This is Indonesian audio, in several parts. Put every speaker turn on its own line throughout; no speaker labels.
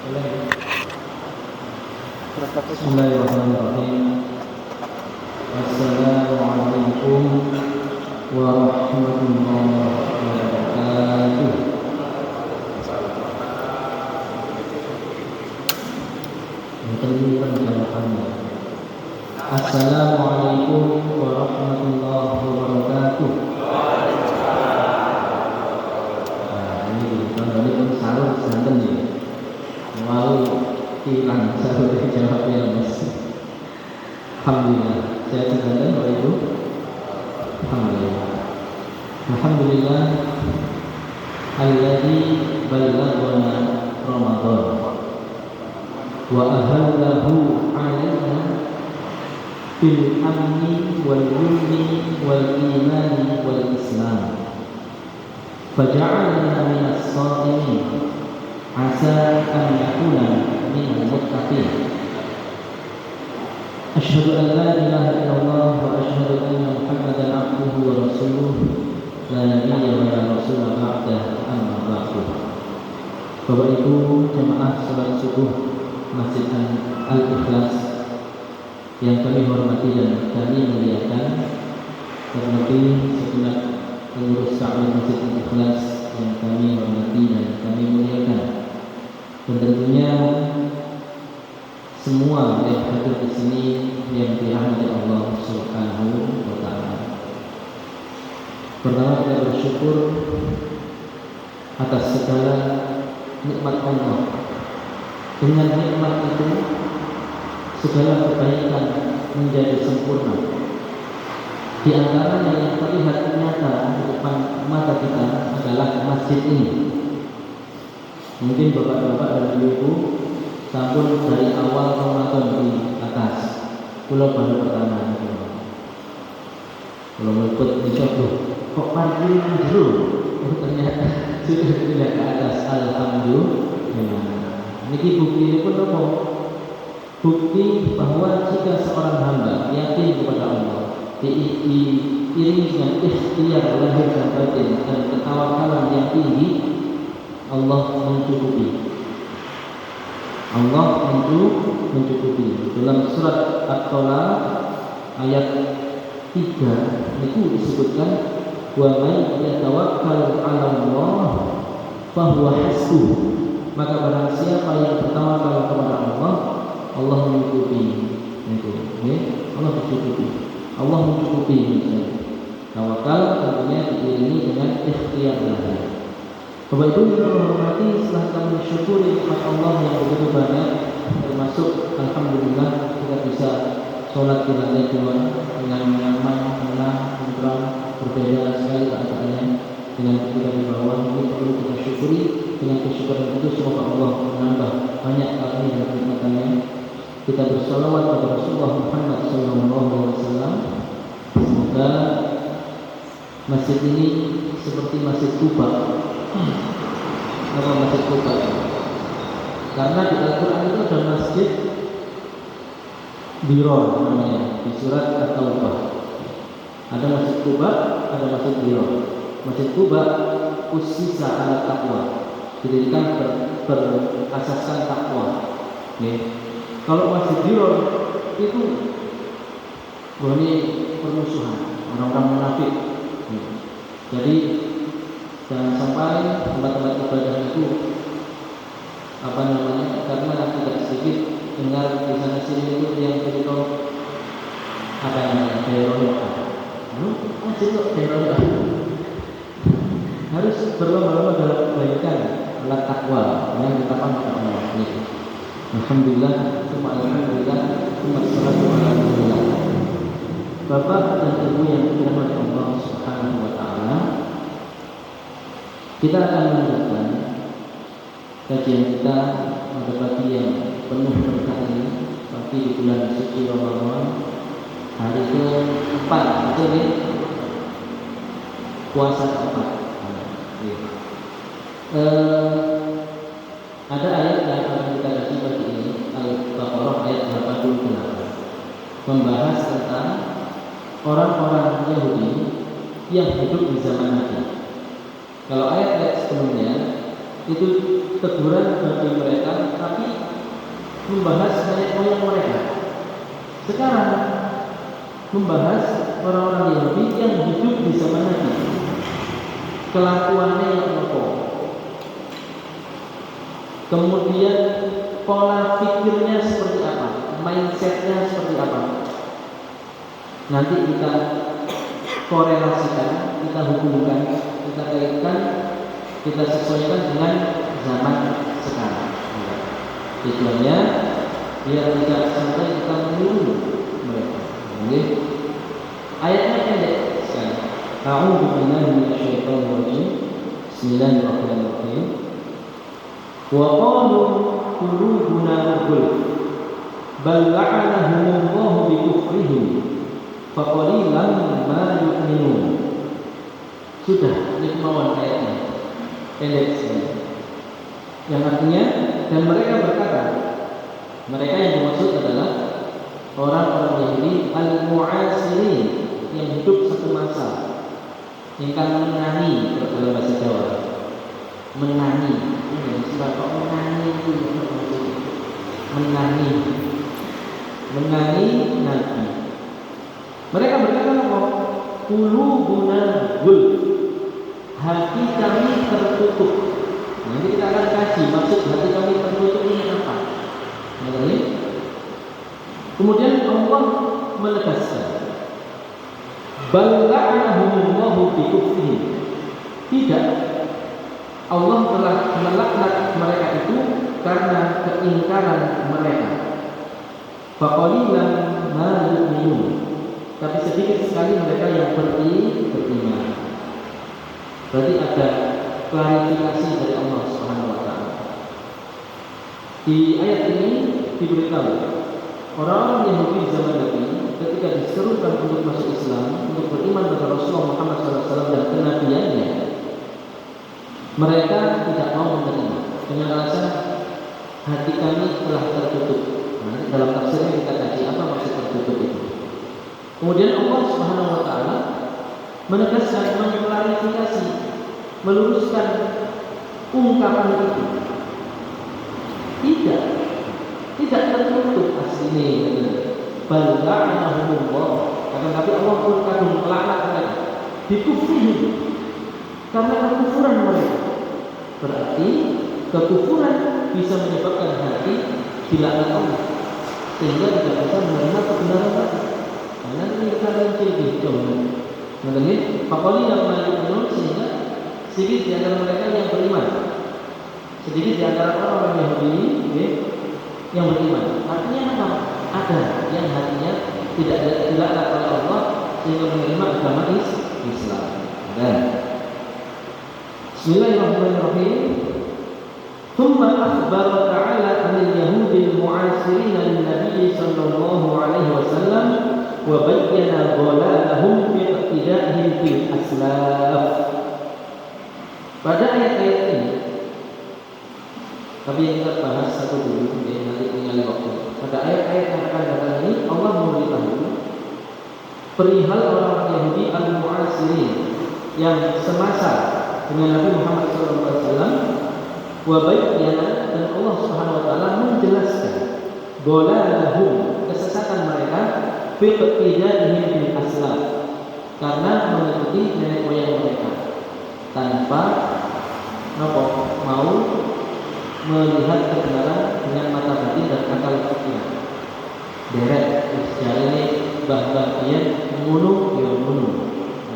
Bismillahirrahmanirrahim. Assalamualaikum warahmatullahi wabarakatuh. Assalamualaikum warahmatullahi wabarakatuh. Ini pun sahur santen ya. Mau hilang sahur jawabnya mas. Alhamdulillah. Saya santen Bapak Ibu. Alhamdulillah. Alhamdulillah. Alladzi ballaghana Ramadan wa ahallahu alaina bil amni wal yumni wal imani wal islam. Faja'alna minas sha'imin asa an yakuna minal muttaqin. Asyhadu an la ilaha illallah wa asyhadu anna Muhammadan abduhu wa rasuluh la nabiyya wa la rasula ba'dahu amma ba'du. Bapak Ibu jemaah salat subuh Masjid Al-Ikhlas yang kami hormati dan kami muliakan, terlebih segenap pengurus Ta'lim Masjid Al-Ikhlas yang kami hormati dan kami muliakan, dan tentunya semua yang hadir di sini yang dirahmati Allah Subhanahu wa taala. Pertama kita bersyukur atas segala nikmat Allah. Dengan nikmat itu segala kebaikan menjadi sempurna. Di antaranya yang terlihat nyata di depan mata kita adalah masjid ini. Mungkin bapak-bapak dan ibu-ibu sampun dari awal Ramadan di atas, pulau baru pertama. Kalau meliput dicoba, kok parkir dulu? Ternyata sudah tidak ke atas. Alhamdulillah. Ini bukti pun apa? Bukti bahwa jika seorang hamba yakin kepada Allah, diiringi dengan ikhtiar lahir dan batin dan ketawakalan yang tinggi, Allah mencukupi. Allah mencukupi. Dalam surat At-Tolaq ayat 3 itu disebutkan, wa may yatawakkal 'ala Allah fahuwa hasbuh. Maka barang siapa yang bertawakal kepada Allah, Allah mencukupi. Itu, Allah mencukupi. Allah mencukupi. Tawakal tentunya diiringi dengan ikhtiar lahir. Bapak Ibu yang hormati, setelah kami syukuri nikmat Allah yang begitu banyak, termasuk alhamdulillah kita bisa sholat di lantai 2 dengan nyaman, tenang, tentram, berbeda sekali keadaannya dengan kita di bawah. Ini perlu kita syukuri. Dengan kesyukuran itu semoga Allah menambah banyak karunia dan nikmat-Nya. Kita bersalawat kepada Rasulullah Muhammad SAW. Semoga masjid ini seperti Masjid Quba. Kenapa Masjid Quba? Karena di Al-Quran itu ada masjid Dirar namanya, di surat At-Taubah. Ada Masjid Quba, ada Masjid Dirar. Masjid Quba usisa ala taqwa, didirikan berasaskan takwa. Kalau Masjid Dirar itu ini permusuhan, orang-orang munafik. Jadi jangan sampai tempat-tempat ibadah itu karena tidak sedikit dengar di sana sini itu yang beritahu teroris. Masjid teroris harus berlomba-lomba dalam kebaikan, alat takwa yang ditetapkan oleh Allah. Alhamdulillah, alhamdulillah, alhamdulillah. Bapak dan Ibu yang dirahmati Allah Subhanahu wa taala, kita akan melanjutkan kajian kita pada pagi yang penuh berkah ini, pagi di bulan suci Ramadan, hari ke-4, betul ya? Puasa ke-4. Ada ayat yang akan kita kaji pagi ini, Al-Baqarah ayat 88, membahas tentang orang-orang Yahudi yang hidup di zaman Nabi. Kalau ayat-ayat sebelumnya itu teguran bagi mereka, tapi membahas nenek moyang mereka. Sekarang membahas orang-orang Yahudi yang hidup di zaman Nabi, kelakuannya yang apa, kemudian pola pikirnya seperti apa, mindsetnya seperti apa. Nanti kita korelasikan, kita hubungkan, kita kaitkan, kita sesuaikan dengan zaman sekarang. Tujuannya biar tidak sampai kita meniru mereka. Oke. Ayatnya pendek sekali. A'udzu billahi minasyaitonir rajim. Bismillahirrahmanirrahim. Wa qalu qulubuna ghulf bal la'anahumullahu bi kufrihim faqalilan ma yu'minun. Sudah, ini kemauan ayatnya. Pendek sekali. Yang artinya, dan mereka berkata, mereka yang dimaksud adalah orang-orang Yahudi al-mu'asirin yang hidup satu masa, yang kan menangi dalam bahasa Jawa, menangi. Sebab kok menangi itu menangi Nabi. Mereka berkata apa? Qulubuna ghulf, hati kami tertutup. Nanti kita akan kaji maksud hati kami tertutup ini apa. Kemudian Allah menegaskan, bal la'anahumullahu bi kufrihim. Tidak, Allah telah melaknat mereka itu karena keingkaran mereka. Faqalilan ma yu'minun. Tapi sedikit sekali mereka yang beriman. Berarti ada klarifikasi dari Allah Subhanahu wa taala. Di ayat ini diberitahu orang-orang Yahudi zaman Nabi ketika diserukan untuk masuk Islam, untuk beriman kepada Rasulullah Muhammad SAW dan kenabiannya, mereka tidak mau menerima dengan alasan hati kami telah tertutup. Nah, dalam tafsirnya kita kaji apa maksud tertutup itu. Kemudian Allah Subhanahu wa taala menegaskan, mengklarifikasi, meluruskan ungkapan itu. Tidak tertutup aslinya. Bal la'anahumullah. Tapi Allah pun kadung melaknat mereka. Dikufrihi karena kekufuran mereka. Berarti kekufuran bisa menyebabkan hati dilaknat Allah, sehingga tidak bisa menerima kebenaran tadi. Karena ini kalian jadi jauh. Mendengar fakoli yang menurut, sehingga sedikit di antara mereka yang beriman, sedikit di antara orang-orang Yahudi yang beriman. Artinya apa? Ada yang hatinya tidak dilaknat oleh Allah sehingga menerima agama Islam. Dan Bismillahirrahmanirrahim. Thumma akhbara ta'ala 'anil yahudi al-mu'asirin lin-nabiy sallallahu alaihi wasallam wa bayyana dhalalahum fi iqtida'ihim fil aslaf. Pada ayat-ayat ini, tapi yang kita bahas satu dulu, nanti tinggal waktu. Pada ayat-ayat yang akan datang ini, Allah memberitahu perihal orang Yahudi al-mu'asirin yang semasa dengan Nabi Muhammad SAW, wa bayyana, dan Allah Subhanahu wa taala menjelaskan dhalalahum, kesesatan mereka, fi iqtida'ihim bil aslaf, karena mengikuti nenek moyang mereka tanpa mau melihat kebenaran dengan mata batin dan akal pikiran. Derek sejarah ini bagian membunuh ya membunuh.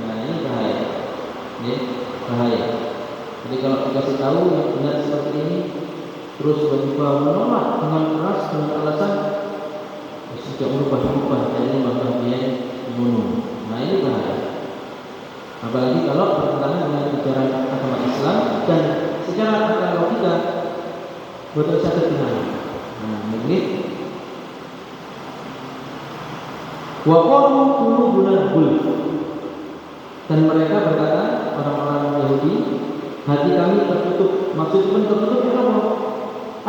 Nah ini bahaya, ini bahaya. Jadi kalau dikasih tahu yang benar seperti ini, terus tiba-tiba menolak dengan keras dengan alasan sudah berubah-ubah, jadi ini bagian membunuh. Nah ini bahaya. Apalagi kalau bertentangan dengan ajaran agama Islam dan secara akal logika betul satu pihak. Nah, ini wa qalu qulubuna ghulf, dan mereka berkata, orang-orang Yahudi, hati kami tertutup. Maksudnya tertutup itu apa?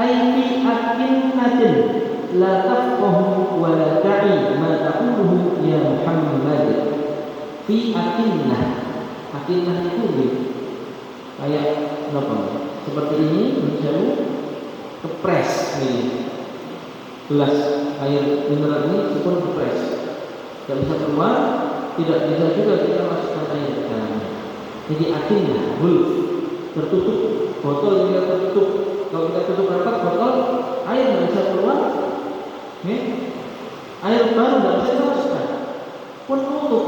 Ai fi akinnatin la tafqahu wa la ta'i ma taquluhu ya Muhammad. Fi akinnah. Akinnah itu kayak apa? seperti ini, misalnya kepres nih gelas air mineral ini pun kepres, tidak bisa keluar, tidak bisa juga kita masukkan air ke dalamnya. Jadi akhirnya tertutup, botol yang kita tertutup. Kalau kita tutup rapat botol, air tidak bisa keluar, air baru tidak bisa dimasukkan, pun tutup,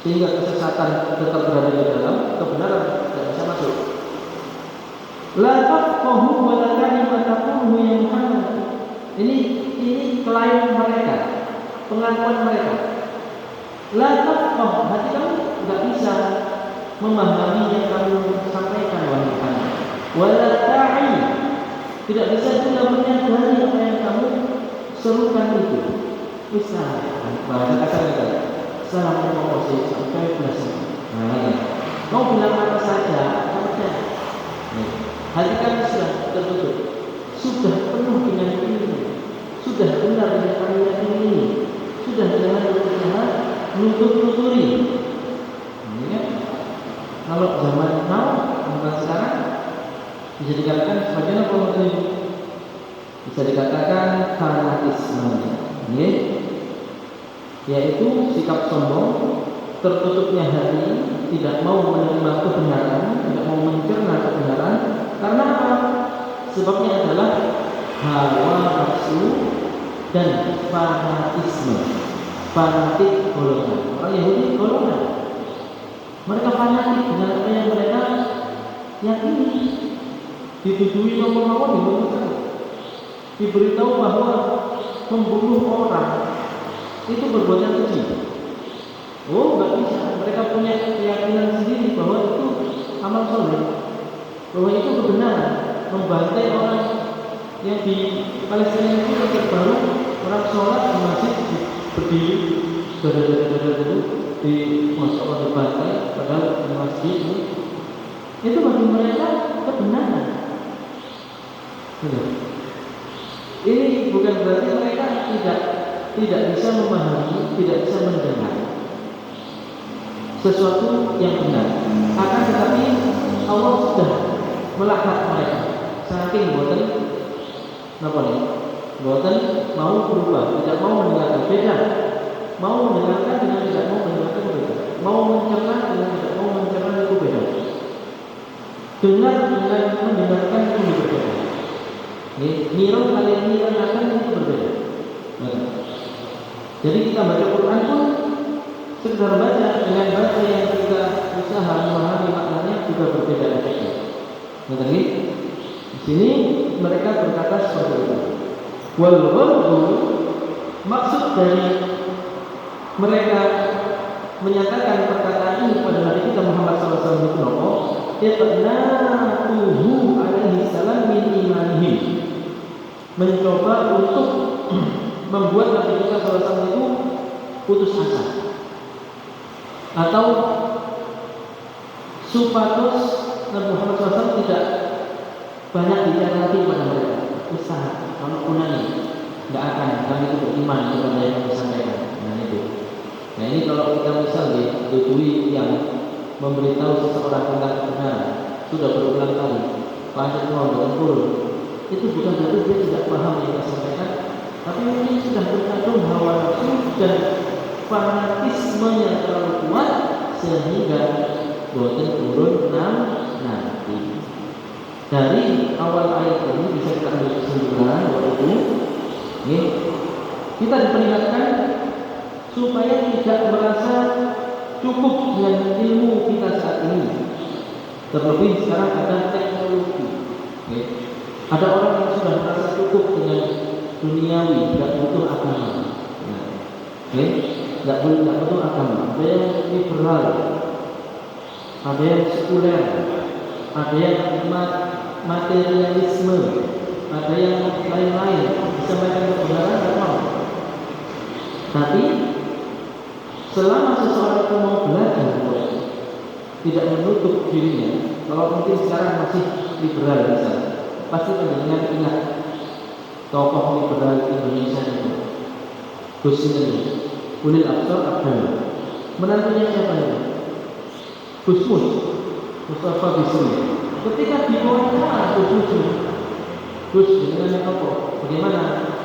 sehingga kesesatan tetap berada di dalam, kebenaran tidak bisa masuk. La tafqahu wa la kalimatakum ya Muhammad. Ini klaim mereka, pengakuan mereka. La tafqah, hati kamu tidak bisa memahami yang kamu sampaikan wahai Muhammad. Wa la ta'i, tidak bisa juga menyadari apa yang kamu serukan itu. Bisa bahasa kasarnya kan. Assalamualaikum sampai belasan. Mau bilang apa saja, hati kamu sudah tertutup, sudah penuh dengan ini, sudah benar dengan kalimat ini, sudah jangan berusaha menutup-nuturi. Kalau zaman now, zaman sekarang bisa dikatakan sebagai apa? Bisa dikatakan fanatisme, yaitu sikap sombong, tertutupnya hati, tidak mau menerima kebenaran, tidak mau mencerna kebenaran. Karena apa? Sebabnya adalah hawa nafsu dan fanatisme. Fanatik golongan. Orang Yahudi golongan. Mereka fanatik dengan apa yang mereka yakini. Ditujui mawon dibunuhkan. Diberitahu bahwa membunuh orang itu perbuatan keji. Oh, nggak bisa. Mereka punya keyakinan sendiri bahwa itu amal soleh, bahwa itu kebenaran. Membantai orang yang di Palestina itu baru orang sholat di masjid berdiri, di masuk dibantai, padahal di masjid itu bagi mereka kebenaran. Ini bukan berarti mereka tidak bisa memahami, tidak bisa mendengar sesuatu yang benar. Akan tetapi Allah sudah melaknat mereka. Saking boten mau berubah, tidak mau mendengarkan, beda. Mau mendengarkan dengan tidak mau mendengarkan beda. Mau mencerna dengan tidak mau mencerna itu beda. Dengar dengan mendengarkan itu berbeda. Nirau kalian niranakan itu berbeda. Jadi kita baca Quran pun sekedar baca dengan bahasa yang kita usaha memahami maknanya juga berbeda efeknya. Jadi di sini mereka berkata seperti itu. Wal gharbu, maksud dari mereka menyatakan perkataan ini pada Nabi kita Muhammad SAW itu apa? Yatnatuhu alaihi salam min imanihi, mencoba untuk membuat Nabi kita SAW itu putus asa, atau supados Nabi Muhammad SAW tidak banyak bicara lagi pada mereka. Usaha kalau punani tidak akan kami itu beriman kepada yang disampaikan. Nah ini kalau kita misal ditutui yang memberitahu seseorang tentang kebenaran sudah berulang kali, panjang mau turun, itu bukan berarti dia tidak paham yang kita sampaikan, tapi mungkin sudah terkandung hawa nafsu dan fanatismenya terlalu kuat sehingga boten turun nanti. Dari awal ayat ini bisa kita ambil kesimpulan bahwa kita diperingatkan supaya tidak merasa cukup dengan ilmu kita saat ini. Terlebih sekarang ada teknologi. Ada orang yang sudah merasa cukup dengan duniawi, tidak butuh agama. Tidak butuh agama. Ada yang liberal, ada yang sekuler, ada yang materialisme, ada yang lain-lain. Disampaikan kebenaran tidak mau. Tapi selama seseorang itu mau belajar, tidak menutup dirinya. Kalau mungkin sekarang masih liberal misalnya, pasti pendengar ingat tokoh liberal Indonesia itu, Gus Dur, Ulil Absar Abdul. Menantunya siapa itu? Gus Mus, Mustafa Bisri. Ketika diwawancara Gus dengan apa? Bagaimana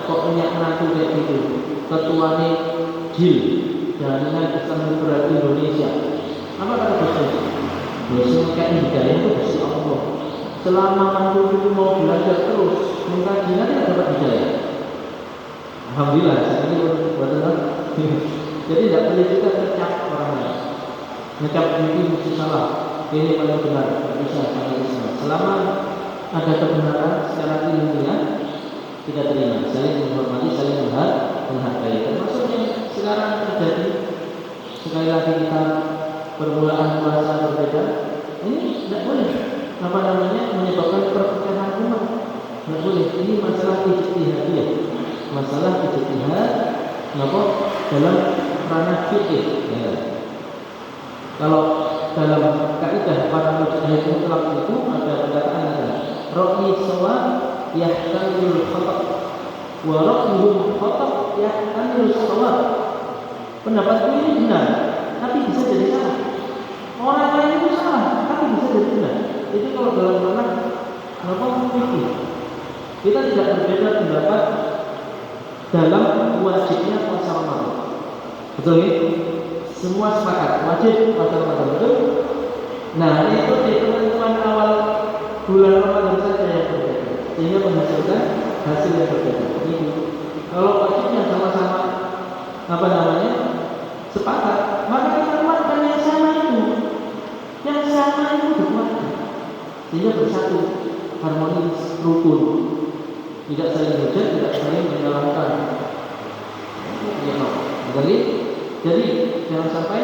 kok punya menantu kayak gitu? Ketuanya JIL, Jaringan Islam Liberal Indonesia. Apa kata Gus? Gus kayak hidayah itu Gusti Allah. Selama mantu itu mau belajar terus mengkaji nanti dapat hidayah. Alhamdulillah, saya ini betul. Jadi tidak boleh juga tercap orang lain. Ngecap ini mesti salah. Ini paling benar, tidak bisa paling bisa. Selama ada kebenaran secara ilmiah kita terima, saling menghormati, saling menghargai. Termasuk yang sekarang terjadi. Sekali lagi kita permulaan puasa berbeda. Ini tidak boleh. Apa namanya menyebabkan perpecahan umat? Tidak boleh. Ini masalah ijtihadiyah. Masalah ijtihad, kenapa? Dalam ranah fikih. Ya. Kalau dalam kaidah para mujtahid mutlak itu ada perkataan ra'yi shawab yahtamilul khata' wa ra'yuhum khata' yahtamilul shawab. Pendapatku ini benar, tapi bisa jadi salah. Orang lain itu salah, tapi bisa jadi benar. Itu kalau dalam ranah apa fikih. Kita tidak berbeda pendapat dalam wajibnya puasa Ramadan. Betul ya? Semua sepakat wajib puasa Ramadan, betul? Nah, itu di penentuan awal bulan Ramadan saja yang berbeda, sehingga menghasilkan hasil yang berbeda. Ini kalau wajibnya sama-sama apa namanya sepakat, maka kita kuatkan yang sama itu dikuatkan, sehingga bersatu, harmonis, rukun, tidak saling hujat, tidak saling menyalahkan. Ya, jadi jangan sampai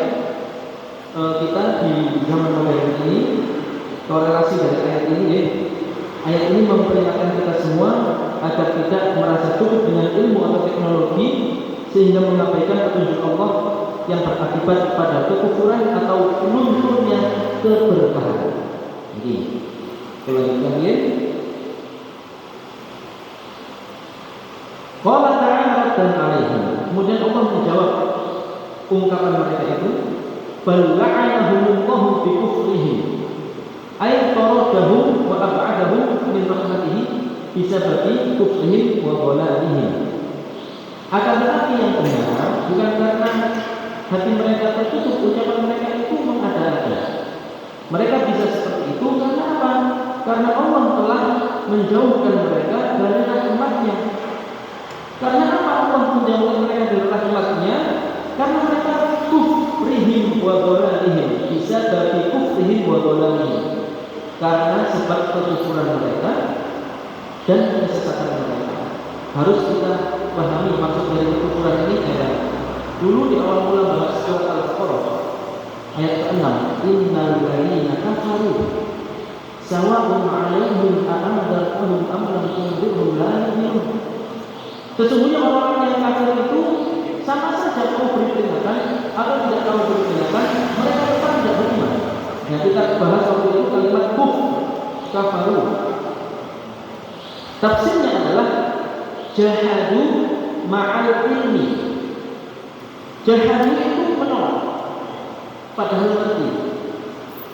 kita di zaman modern ini korelasi dari ayat ini ya. Ayat ini memperingatkan kita semua agar tidak merasa cukup dengan ilmu atau teknologi sehingga mengabaikan petunjuk Allah yang berakibat pada kekufuran atau lunturnya keberkahan. Jadi, kelanjutan ya. Qala ta'ala dan alaihim. Kemudian Allah menjawab ungkapan mereka itu, bal la'anahumullahu bi kufrihim ay taradahum wa ab'adahum min rahmatihi bisababi kufrihim wa dhalalihim. Akan tetapi yang benar bukan karena hati mereka tertutup, ucapan mereka itu mengada-ada. Mereka bisa seperti itu karena apa? Karena Allah telah menjauhkan mereka dari rahmat-Nya. Karena apa Allah menjauhkan mereka dari rahmat-Nya? Karena mereka kufrihim wa dhalalihim, bisa dari kufrihim wa dhalalihim. Karena sebab kekufuran mereka dan kesesatan mereka. Harus kita pahami maksud dari kekufuran ini adalah dulu di awal mula bahas surat Al-Baqarah ayat ke-6, innal ladzina kafaru sawa'un 'alaihim a'anzartahum am lam tunzirhum la yu'minun. Sesungguhnya orang yang kafir itu sama saja kau beri peringatan atau tidak kau beri peringatan, mereka tetap tidak beriman. Nah, kita bahas waktu itu kalimat kafaru. Tafsirnya adalah jahadu ma'al ilmi. Jahadu itu menolak, padahal ngerti.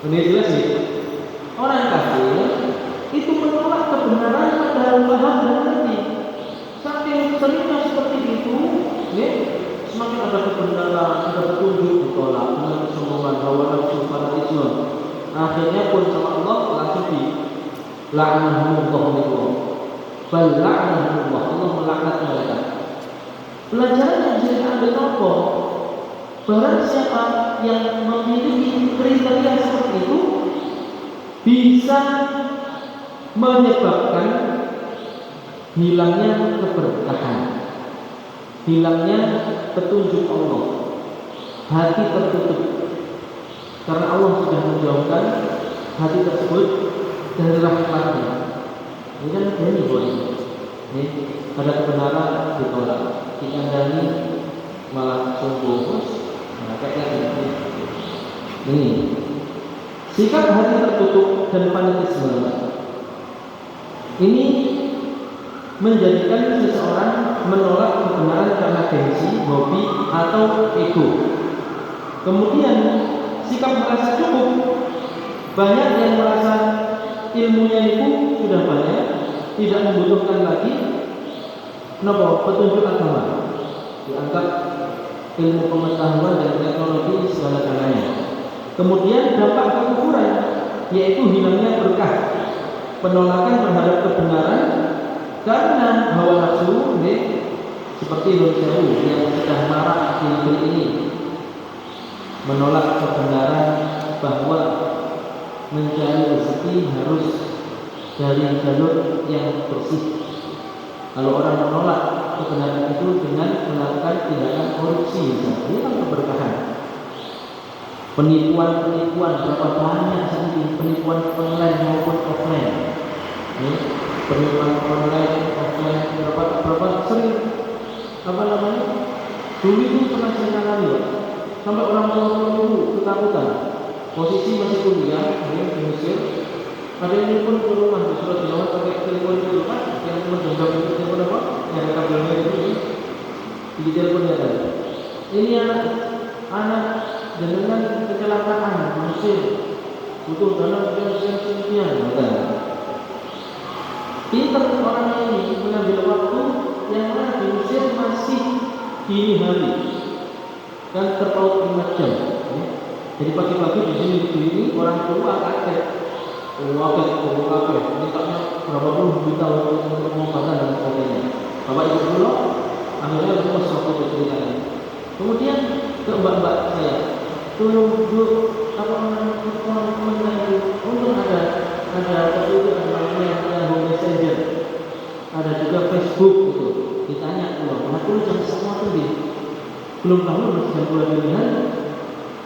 Ini jelas sih. Orang kafir itu menolak kebenaran padahal paham dan ngerti. Saking seringnya seperti itu, ya, semakin ada kebenaran, ada petunjuk ditolak dengan kesombongan, hawa nafsu, fanatisme. Akhirnya pun sama Allah langsung di la'anahumullah, bal la'anahumullah, Allah melaknat mereka. Pelajaran yang bisa kita ambil apa? Barang siapa yang memiliki kriteria seperti itu bisa menyebabkan hilangnya keberkahan, hilangnya petunjuk Allah, hati tertutup karena Allah sudah menjauhkan hati tersebut dari rahmat-Nya. Ini kan ini ini ada kebenaran ditolak, dikandani malah sombong. Nah, kayak ini sikap hati tertutup dan fanatisme ini menjadikan seseorang menolak kebenaran karena gengsi, hobi, atau ego. Kemudian sikap merasa cukup, banyak yang merasa ilmunya itu sudah banyak, tidak membutuhkan lagi petunjuk agama, dianggap ilmu pengetahuan dan teknologi segala-galanya. Kemudian dampak kekufuran, yaitu hilangnya berkah, penolakan terhadap kebenaran karena hawa nafsu, seperti Indonesia yang sudah marak di negeri ini, menolak kebenaran bahwa mencari rezeki harus dari jalur yang bersih. Kalau orang menolak kebenaran itu dengan melakukan tindakan korupsi, ini kan keberkahan. Penipuan berapa banyak saat ini, penipuan online maupun offline. Penipuan online, offline berapa sering dulu itu pernah saya alami, sampai orang tua dulu ketakutan. Posisi masih kuliah di Mesir, ada yang pun ke rumah di Surat Jawa pakai telepon itu kan, yang menjangkau itu telepon apa? Yang ada kabelnya itu di teleponnya tadi. Ini anak dengan kecelakaan di Mesir, butuh dana sekian. Pinter orang ini mengambil waktu yang mana di Mesir masih dini hari dan terpaut 5 jam. Jadi pagi-pagi di sini berdiri orang tua kaget, mintanya berapa puluh juta untuk pengobatan dan sebagainya. Bapak ibu dulu, akhirnya semua sesuatu ceritanya. Kemudian ke mbak-mbak saya, tolong teman-teman itu, untung ada waktu itu namanya Home Messenger, ada juga Facebook itu. Ditanya aku jam semua tuh belum tahu jam 2 dini hari.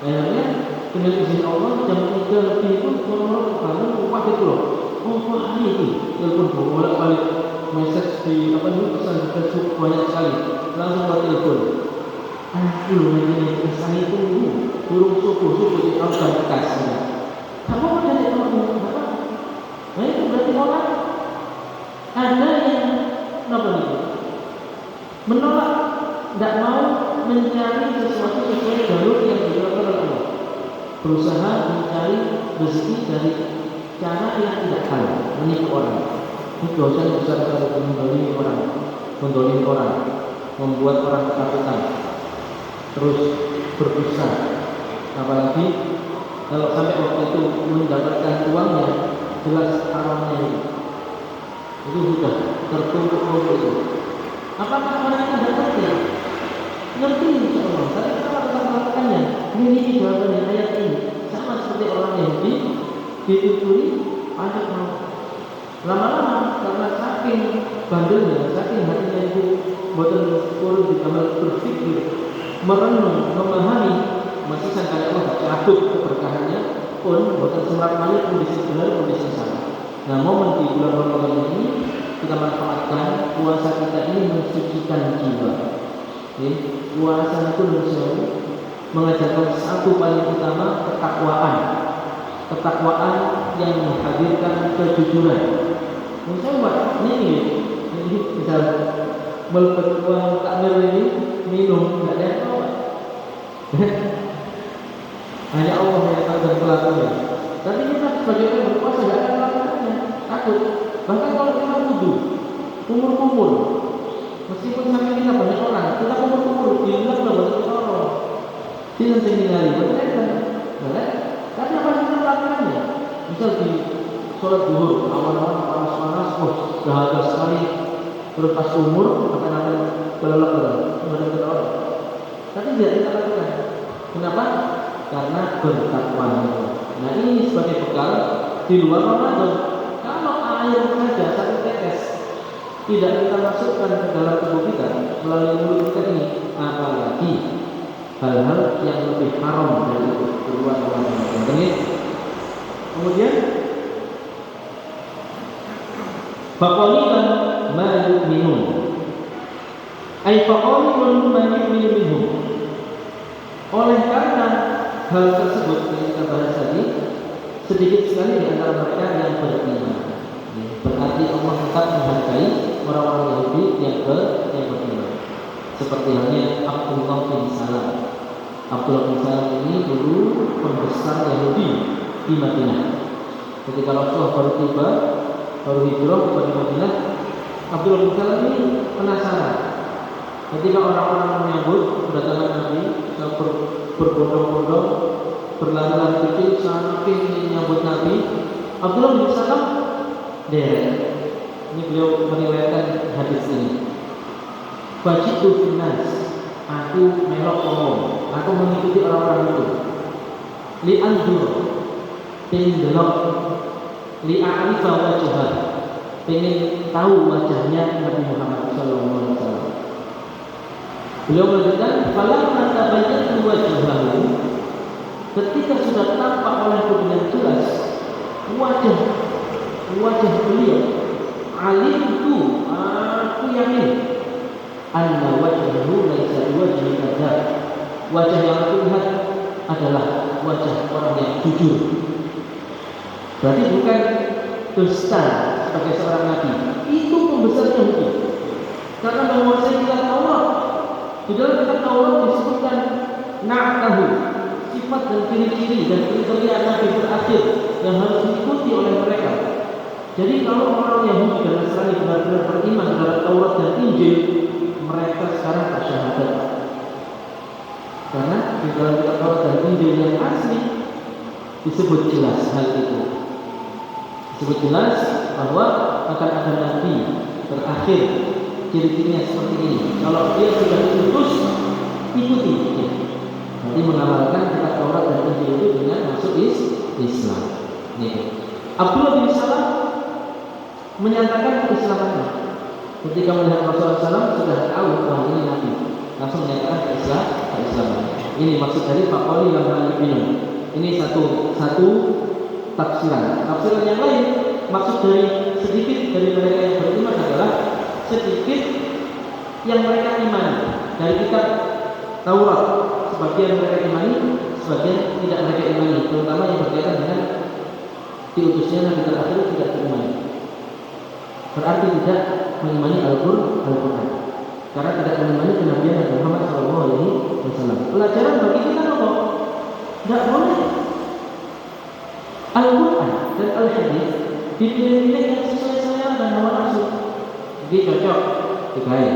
Akhirnya dengan izin Allah jam 3 lebih itu orang-orang bangun rumah itu loh. Wah ini telepon bolak-balik message di pesan di Facebook banyak sekali. Langsung buat telepon. Aduh ini pesan itu burung subuh di organ bekasnya. Kamu ada di kamu apa? Nah itu berarti orang ada yang menolak, tidak mau mencari sesuatu sesuai jalur yang dilakukan oleh Allah, berusaha mencari rezeki dari cara yang tidak halal, menipu orang. Ini dosa yang besar sekali, mendolimi orang, membuat orang ketakutan, terus berdosa. Apalagi kalau sampai waktu itu mendapatkan uangnya, jelas haramnya itu sudah tertumpuk itu. Apakah mereka tidak ngerti? Ngerti insya Allah. Tapi kenapa kita melakukannya? Ini jawabannya ayat ini. Sama seperti orang Yahudi dituturi pajak mau. Lama-lama karena saking bandelnya, saking hatinya itu boten turun di kamar berpikir, merenung, memahami, masih sangka Allah cabut keberkahannya pun boten semrat malih kondisi benar kondisi salah. Nah momen di bulan Ramadan ini kita manfaatkan puasa kita ini mensucikan jiwa. Puasa itu mengajarkan satu paling utama ketakwaan yang menghadirkan kejujuran. Misalnya ini bisa melepas uang takmir ini minum tidak ada yang tahu. Hanya Allah yang tahu dan pelakunya. Tapi kita sebagai orang berpuasa tidak akan melakukannya, takut. Bahkan kalau kita wudhu, kumur-kumur, meskipun sampai kita banyak orang, kita kumur-kumur, diingat loh buat kita orang. Tidak sehinggali, betul kan? Karena apa kita melakukannya? Misal di sholat zuhur, awan-awan panas-panas, dahaga sekali, terus pas umur akan belok-belok, kemudian orang. Tapi tidak kita lakukan. Kenapa? Karena bertakwa. Nah ini sebagai bekal di luar Ramadan. Air saja satu tetes tidak kita masukkan ke dalam tubuh kita melalui mulut kita ini, apalagi hal-hal yang lebih haram dari itu keluar Ramadan. Kemudian faqalilan ma yu'minun, ay faqalilan ma yu'minu minhum. Oleh karena hal tersebut yang kita bahas tadi, sedikit sekali di antara mereka yang beriman. Berarti Allah tetap menghargai orang-orang Yahudi yang beriman. Seperti halnya Abdullah bin Salam. Abdullah bin Salam ini dulu pembesar Yahudi di Madinah. Ketika Rasulullah baru tiba, baru hijrah kepada Madinah, Abdullah bin Salam ini penasaran. Ketika orang-orang menyambut kedatangan Nabi, berbondong-bondong, berlari-lari kecil, saking menyambut Nabi, Abdullah bin Salam derek. Ini beliau meriwayatkan hadis ini. Fajitu finnas, aku melok ngomong, aku mengikuti orang-orang itu. Li anzur, pengen delok, li a'rifa wajhah, pengen tahu wajahnya Nabi Muhammad SAW. Beliau melanjutkan, falamma tabayyana wajhahu, ketika sudah tampak olehku dengan jelas wajah beliau, alimtu, aku yakin, anna wajhahu laisa wajhi kadzab, wajah yang aku lihat adalah wajah orang yang jujur. Berarti bukan dusta sebagai seorang nabi, itu pembesar Yahudi. Karena menguasai kitab Taurat, di dalam kitab Taurat disebutkan na'tahu, sifat dan ciri-ciri dan kriteria nabi terakhir yang harus diikuti oleh mereka. Jadi kalau orang Yahudi dan Nasrani benar-benar beriman terhadap Taurat dan Injil, mereka sekarang bersyahadat. Karena di dalam kitab Taurat dan Injil yang asli disebut jelas hal itu. Disebut jelas bahwa akan ada nabi terakhir, ciri-cirinya seperti ini. Kalau dia sudah diutus, ikuti. Nanti mengamalkan kitab Taurat dan Injil itu dengan masuk Islam. Abdullah bin Salam menyatakan keislamannya. Ketika melihat Rasulullah SAW sudah tahu bahwa ini nabi, langsung menyatakan keislaman. Ini maksud dari Faqoli yang minum. Ini satu tafsiran. Tafsiran yang lain, maksud dari sedikit dari mereka yang beriman adalah sedikit yang mereka imani dari kitab Taurat. Sebagian mereka imani, sebagian tidak mereka imani, terutama yang berkaitan dengan diutusnya nabi terakhir tidak diimani. Berarti tidak mengimani Al-Quran, karena tidak mengimani kenabian Nabi Muhammad SAW. Pelajaran bagi kita apa? Tidak boleh Al-Quran dan Al-Hadis dipilih-pilih yang sesuai selera dan hawa nafsu. Jadi cocok dikain,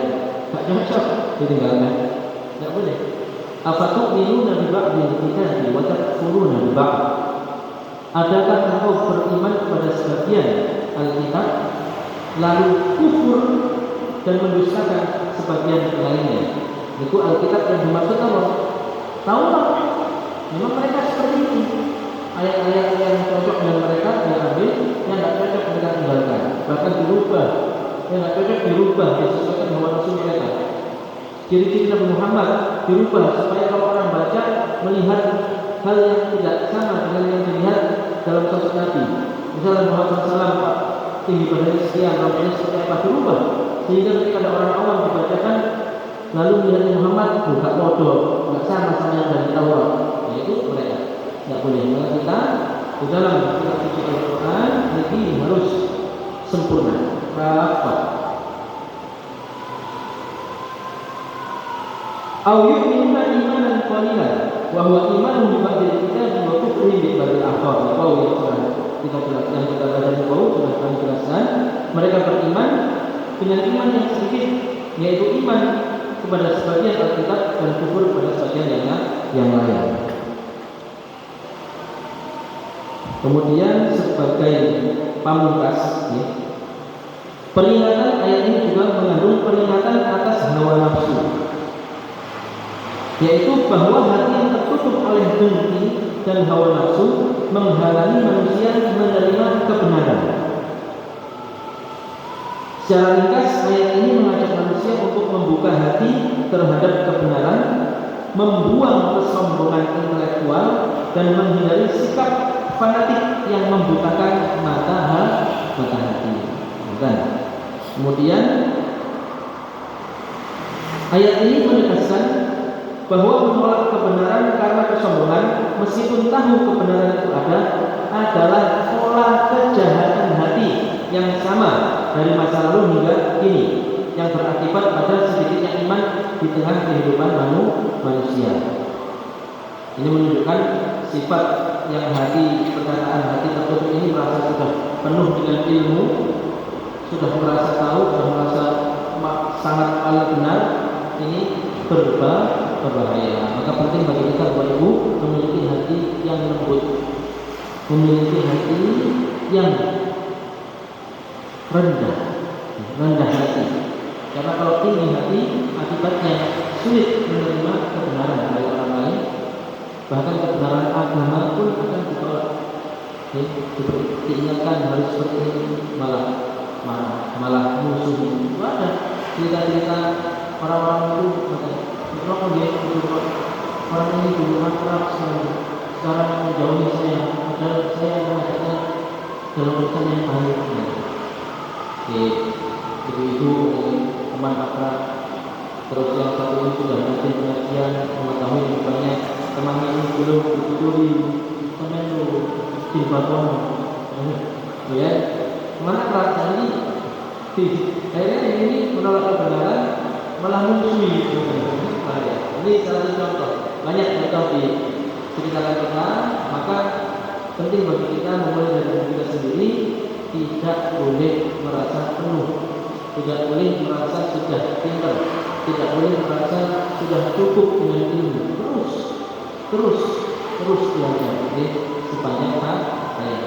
tak cocok ditinggalkan. Tidak boleh. Afatu'minuna bi ba'dil kitabi wa takfuruna bi ba'd. Adakah engkau beriman kepada sebagian Alkitab lalu kufur dan mendustakan sebagian lainnya? Itu Alkitab yang dimaksud Allah. Taurat. Memang mereka seperti itu. Ayat-ayat yang cocok dengan mereka diambil, yang tidak cocok mereka tinggalkan. Bahkan dirubah. Yang tidak cocok dirubah disesuaikan hawa nafsu mereka. Ciri-ciri Nabi Muhammad dirubah supaya kalau orang baca melihat hal yang tidak sama dengan yang dilihat dalam sosok Nabi. Misalnya Muhammad SAW tinggi badannya sekian, rambutnya seperti apa, dirubah sehingga ketika ada orang awam dibacakan lalu melihat Muhammad bukan bodoh, nggak sama yang dari Taurat, yaitu mereka nggak boleh. Maka kita di dalam kitab suci Al-Quran ini harus sempurna, rapat. Au yu'minuna imanan qalilan wa huwa imanun bi ba'dil kitabi wa kufrun bi ba'dil akhar. Kita jelaskan, kita baca di bawah sudah kami jelaskan. Mereka beriman dengan iman yang sedikit, yaitu iman kepada sebagian Alkitab dan kufur kepada sebagian yang lain. Kemudian sebagai pamungkas, peringatan ayat ini juga mengandung peringatan atas hawa nafsu, yaitu bahwa hati yang tertutup oleh dengki dan hawa nafsu menghalangi manusia menerima kebenaran. Secara ringkas, ayat ini mengajak manusia untuk membuka hati terhadap kebenaran, membuang kesombongan intelektual, dan menghindari sikap fanatik yang membutakan mata hati. Bukan. Kemudian ayat ini menegaskan bahwa menolak kebenaran karena kesombongan, meskipun tahu kebenaran itu ada, adalah pola kejahatan hati yang sama dari masa lalu hingga kini, yang berakibat pada sedikitnya iman di tengah kehidupan manusia. Ini menunjukkan sifat yang hati, perkataan hati tertutup ini merasa sudah penuh dengan ilmu, sudah merasa tahu, sudah merasa sangat paling benar, ini berbahaya. Maka penting bagi kita Bapak Ibu memiliki hati yang lembut, memiliki hati yang rendah hati. Karena kalau tinggi hati, akibatnya sulit menerima kebenaran dari orang lain, bahkan kebenaran agama pun akan ditolak. Diingatkan harus seperti ini, malah musuh. Ada cerita-cerita orang-orang itu orang ini dulu akrab sekali, sekarang menjauhi saya, padahal saya mengajaknya dalam urusan yang baik. Ibu-ibu teman akrab, terus yang satu ini sudah nanti pengajian, mengetahui rupanya temannya ini belum dituturi teman itu jilbabnya, ya mana akrab ini akhirnya ini menolak kebenaran malah musuhi. Ini salah satu contoh, banyak contoh di ceritakan kita. Maka penting bagi kita memulai dari diri kita sendiri, tidak boleh merasa penuh, tidak boleh merasa sudah pintar, tidak boleh merasa sudah cukup dengan ilmu. Terus belajar sepanjang hayat.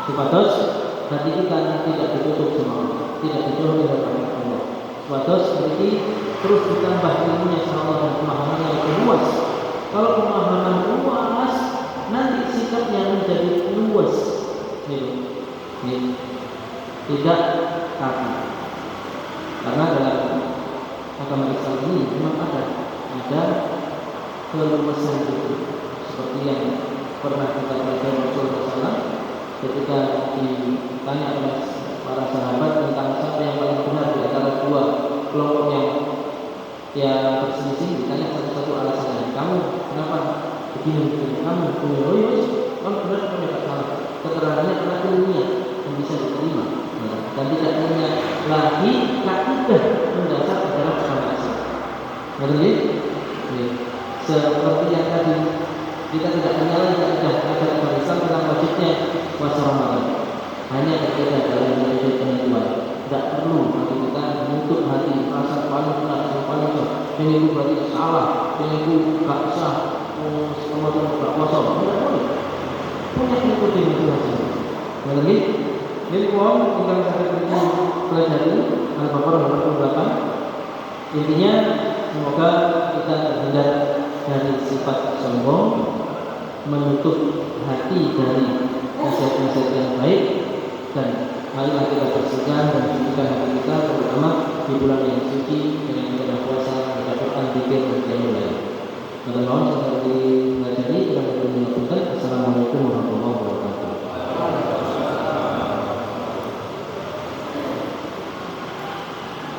Supados hati kita tidak ditutup sama Allah, tidak dijauhi dari rahmat Allah. Supados seperti terus ditambah ilmunya sama Allah dan pemahamannya yang luas. Kalau pemahaman luas, nanti sikapnya menjadi luas. Tidak kaku. Karena dalam agama Islam ini memang ada keluasan itu, seperti yang pernah kita pelajari Rasulullah SAW ketika ditanya oleh para sahabat tentang siapa yang paling benar di antara dua kelompok yang berselisih. Ditanya satu-satu alasannya, kamu kenapa begini, kamu benar, kamu tidak salah. Keterangannya karena ilmiah yang bisa diterima, dan tidak punya lagi akidah mendasar dalam agama Islam. Ngerti? Seperti yang tadi, kita tidak punya lagi akidah agama Islam tentang wajibnya puasa Ramadan. Hanya berbeda dalam menuju penentuan. Tidak perlu bagi kita menutup hati, merasa paling benar, paling benar. Ini itu berarti salah, ini itu gak sah, kemudian gak puasa. Tidak boleh. Punya mengikuti motivasi. Ngerti? Jadi pohon yang saya pelajari Al-Baqarah 88. Intinya semoga kita terhindar dari sifat sombong, menutup hati dari nasihat-nasihat yang baik, dan marilah kita bersihkan dan sucikan hati kita terutama di bulan yang suci